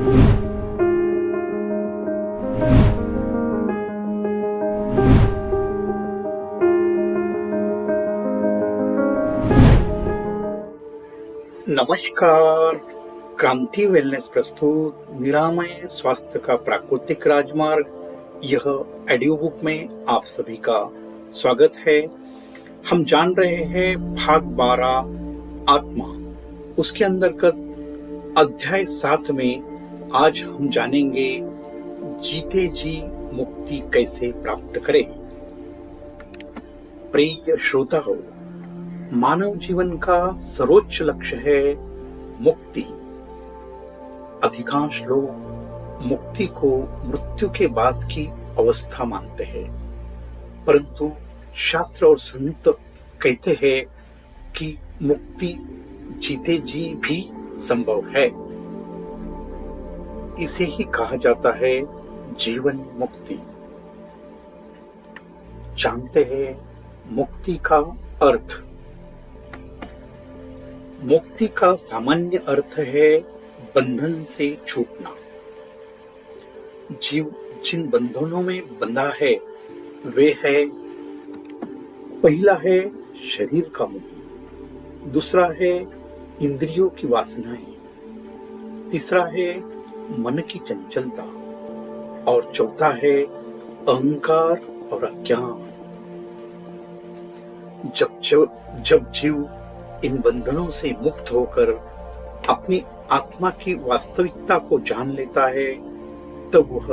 नमस्कार। क्रांति वेलनेस प्रस्तुत निरामय स्वास्थ्य का प्राकृतिक राजमार्ग यह ऑडियो बुक में आप सभी का स्वागत है। हम जान रहे हैं भाग 12 आत्मा, उसके अंतर्गत अध्याय 7 में आज हम जानेंगे जीते जी मुक्ति कैसे प्राप्त करें। प्रिय श्रोता हो, मानव जीवन का सर्वोच्च लक्ष्य है मुक्ति। अधिकांश लोग मुक्ति को मृत्यु के बाद की अवस्था मानते हैं, परंतु शास्त्र और संत कहते हैं कि मुक्ति जीते जी भी संभव है। इसे ही कहा जाता है जीवन मुक्ति। जानते हैं मुक्ति का अर्थ। मुक्ति का सामान्य अर्थ है बंधन से छूटना। जीव जिन बंधनों में बंधा है वे है, पहला है शरीर का मोह, दूसरा है इंद्रियों की वासनाएं, तीसरा है मन की चंचलता और चौथा है अहंकार और अज्ञान। जब जीव इन बंधनों से मुक्त होकर अपनी आत्मा की वास्तविकता को जान लेता है तब वह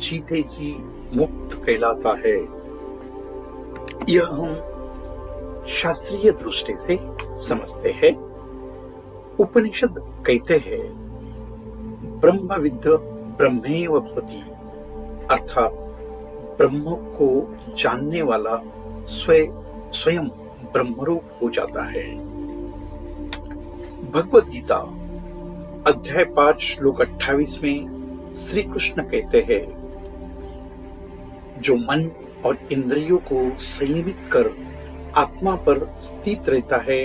जीते जी मुक्त कहलाता है। यह हम शास्त्रीय दृष्टि से समझते हैं। उपनिषद कहते हैं ब्रह्मविद् ब्रह्मैव भवति, अर्थात ब्रह्म को जानने वाला स्वयं ब्रह्मरूप हो जाता है। भगवद गीता अध्याय 5 श्लोक 28 में श्री कृष्ण कहते हैं, जो मन और इंद्रियों को संयमित कर आत्मा पर स्थित रहता है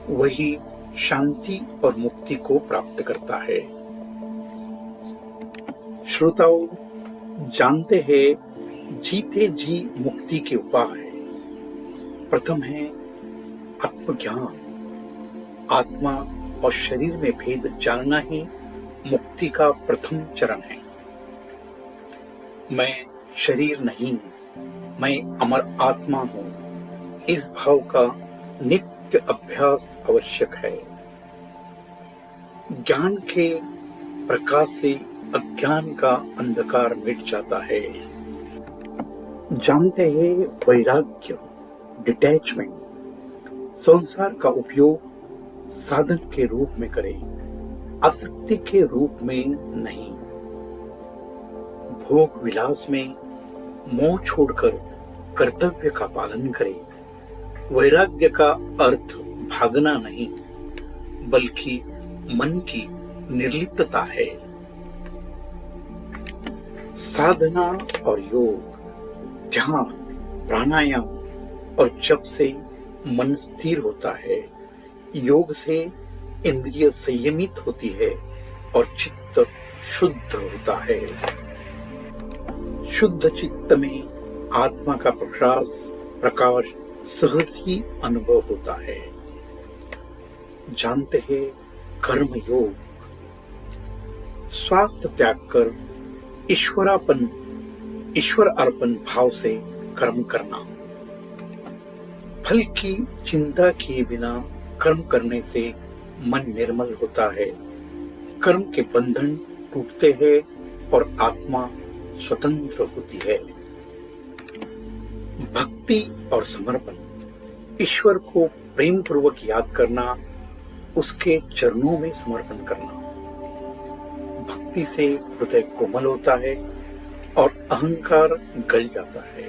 वही शांति और मुक्ति को प्राप्त करता है। श्रोताओं, जानते हैं जीते जी मुक्ति के उपाय। प्रथम है आत्मज्ञान। आत्मा और शरीर में भेद जानना ही मुक्ति का प्रथम चरण है। मैं शरीर नहीं, मैं अमर आत्मा हूं, इस भाव का नित्य अभ्यास आवश्यक है। ज्ञान के प्रकाश से अज्ञान का अंधकार मिट जाता है। जानते हैं वैराग्य, डिटैचमेंट। संसार का उपयोग साधन के रूप में करें, आसक्ति के रूप में नहीं। भोग विलास में मोह छोड़कर कर्तव्य का पालन करें। वैराग्य का अर्थ भागना नहीं, बल्कि मन की निर्लिप्तता है। साधना और योग, ध्यान, प्राणायाम और जप से मन स्थिर होता है। योग से इंद्रिय संयमित होती है और चित्त शुद्ध होता है। शुद्ध चित्त में आत्मा का प्रकाश सहज ही अनुभव होता है। जानते हैं कर्म योग। स्वार्थ त्याग कर ईश्वर अर्पण भाव से कर्म करना। फल की चिंता किए बिना कर्म करने से मन निर्मल होता है। कर्म के बंधन टूटते हैं और आत्मा स्वतंत्र होती है। भक्ति और समर्पण। ईश्वर को प्रेम पूर्वक याद करना, उसके चरणों में समर्पण करना। भक्ति से हृदय कोमल होता है और अहंकार गल जाता है।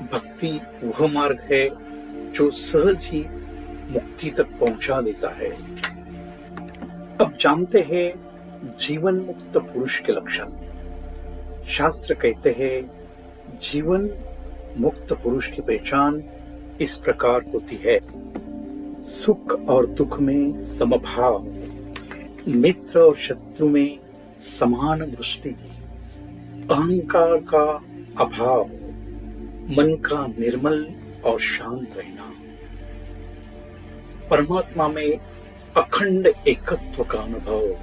भक्ति वह मार्ग है जो सहज ही मुक्ति तक पहुंचा देता है। अब जानते हैं जीवन मुक्त पुरुष के लक्षण। शास्त्र कहते हैं जीवन मुक्त पुरुष की पहचान इस प्रकार होती है। सुख और दुख में समभाव, मित्र और शत्रु में समान दृष्टि, अहंकार का अभाव, मन का निर्मल और शांत रहना, परमात्मा में अखंड एकत्व का अनुभव।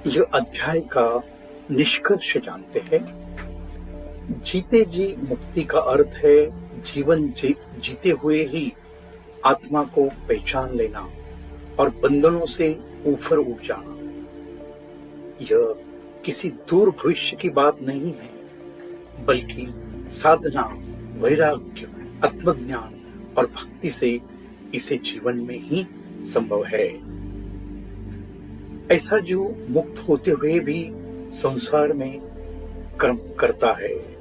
यह अध्याय का निष्कर्ष जानते हैं। जीते जी मुक्ति का अर्थ है जीवन जीते हुए ही आत्मा को पहचान लेना और बंधनों से ऊपर उठ जाना। यह किसी दूर भविष्य की बात नहीं है, बल्कि साधना, वैराग्य, आत्मज्ञान और भक्ति से इसे जीवन में ही संभव है। ऐसा जो मुक्त होते हुए भी संसार में कर्म करता है,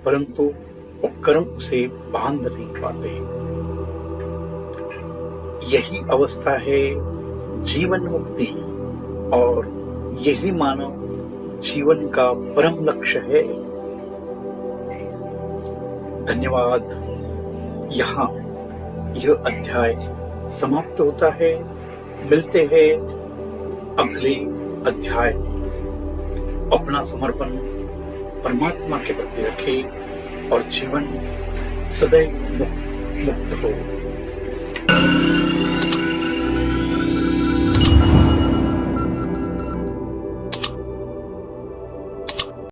परंतु वो कर्म उसे बांध नहीं पाते। यही अवस्था है जीवन मुक्ति, और यही मानव जीवन का परम लक्ष्य है। धन्यवाद। यहाँ यह अध्याय समाप्त होता है। मिलते हैं अगले अध्याय में। अपना समर्पण परमात्मा के प्रति रखें और जीवन सदैव मुक्त हो।